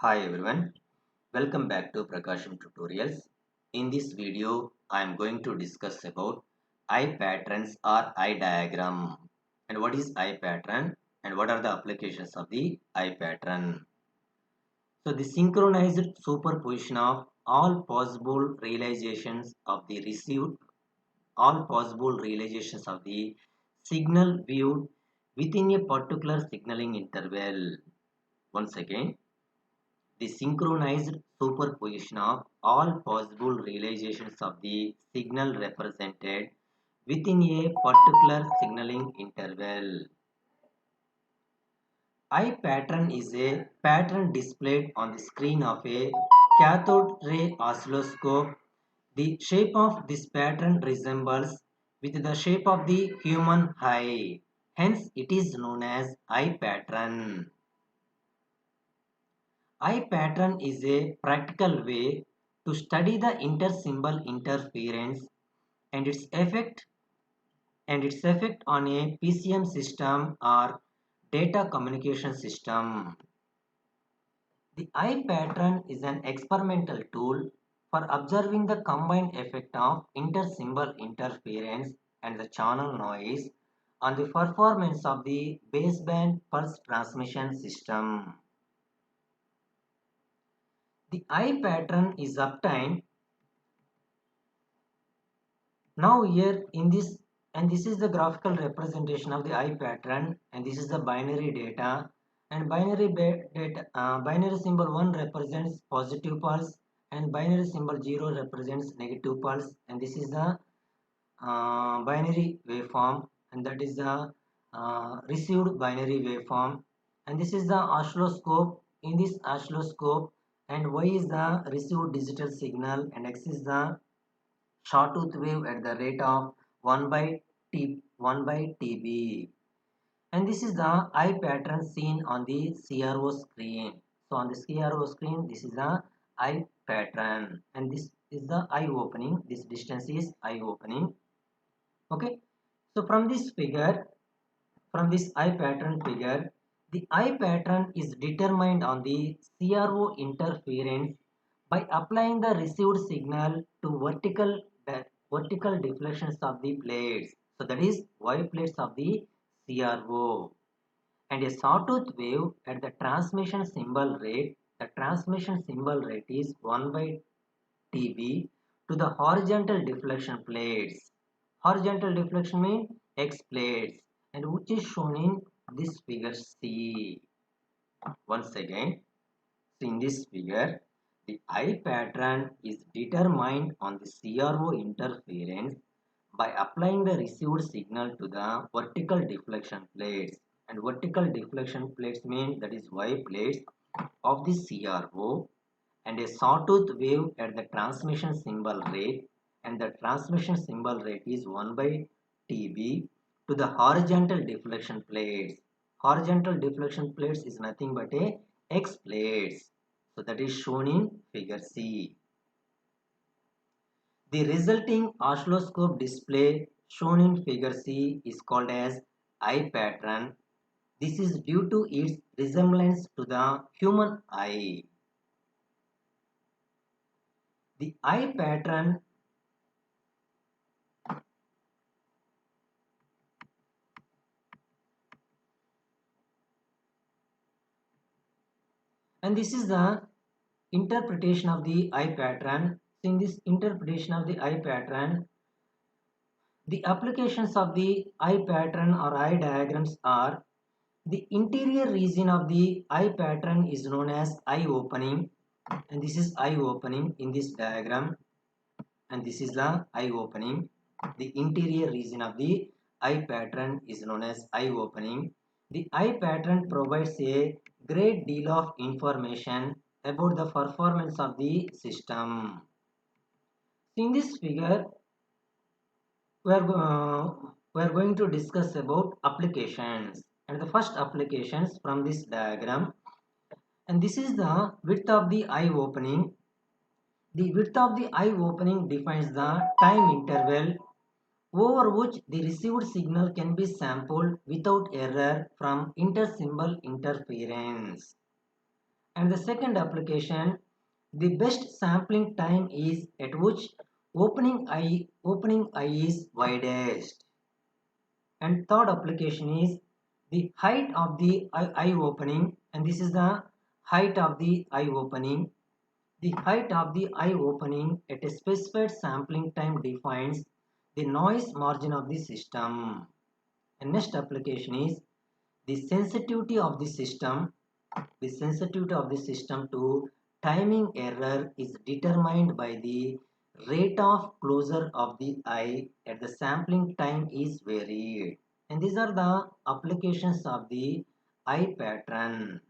Hi everyone, welcome back to Prakasham Tutorials. In this video, I am going to discuss about eye patterns or eye diagram and what is eye pattern and what are the applications of the eye pattern. So the synchronized superposition of all possible realizations of the received, all possible realizations of the signal viewed within a particular signaling interval. Once again, the synchronized superposition of all possible realizations of the signal represented within a particular signaling interval. Eye pattern is a pattern displayed on the screen of a cathode ray oscilloscope. The shape of this pattern resembles with the shape of the human eye. Hence, it is known as eye pattern. Eye pattern is a practical way to study the intersymbol interference and its effect on a PCM system or data communication system. The eye pattern is an experimental tool for observing the combined effect of intersymbol interference and the channel noise on the performance of the baseband pulse transmission system. The eye pattern is obtained now here in this, and this is the graphical representation of the eye pattern, and this is the binary data, and binary symbol 1 represents positive pulse and binary symbol 0 represents negative pulse, and this is the binary waveform, and that is the received binary waveform, and this is the oscilloscope. In this oscilloscope, and y is the received digital signal and x is the sawtooth wave at the rate of 1 by t 1 by tb, and this is the eye pattern seen on the CRO screen. So on the CRO screen, this is the eye pattern, and this is the eye opening. This distance is eye opening. Okay, so from this eye pattern figure, the eye pattern is determined on the CRO interference by applying the received signal to vertical deflections of the plates. So that is Y plates of the CRO, and a sawtooth wave at the transmission symbol rate. The transmission symbol rate is 1 by TB to the horizontal deflection plates. Horizontal deflection means X plates, and which is shown in this figure C. Once again, so in this figure, the eye pattern is determined on the CRO interference by applying the received signal to the vertical deflection plates. And vertical deflection plates mean that is Y plates of the CRO, and a sawtooth wave at the transmission symbol rate, and the transmission symbol rate is 1 by TB to the horizontal deflection plates. Horizontal deflection plates is nothing but a X plates. So that is shown in figure C. The resulting oscilloscope display shown in figure C is called as eye pattern. This is due to its resemblance to the human eye. The eye pattern and this is the interpretation of the eye pattern. In this interpretation of the eye pattern, the applications of the eye pattern or eye diagrams are: the interior region of the eye pattern is known as eye opening, and this is eye opening in this diagram, and this is the eye opening. The interior region of the eye pattern is known as eye opening. The eye pattern provides a great deal of information about the performance of the system. In this figure, we are going to discuss about applications, and the first applications from this diagram, and this is the width of the eye opening. The width of the eye opening defines the time interval over which the received signal can be sampled without error from intersymbol interference. And the second application, the best sampling time is at which opening eye is widest. And third application is the height of the eye opening, and this is the height of the eye opening. The height of the eye opening at a specified sampling time defines the noise margin of the system. And next application is the sensitivity of the system. The sensitivity of the system to timing error is determined by the rate of closure of the eye at the sampling time is varied. And these are the applications of the eye pattern.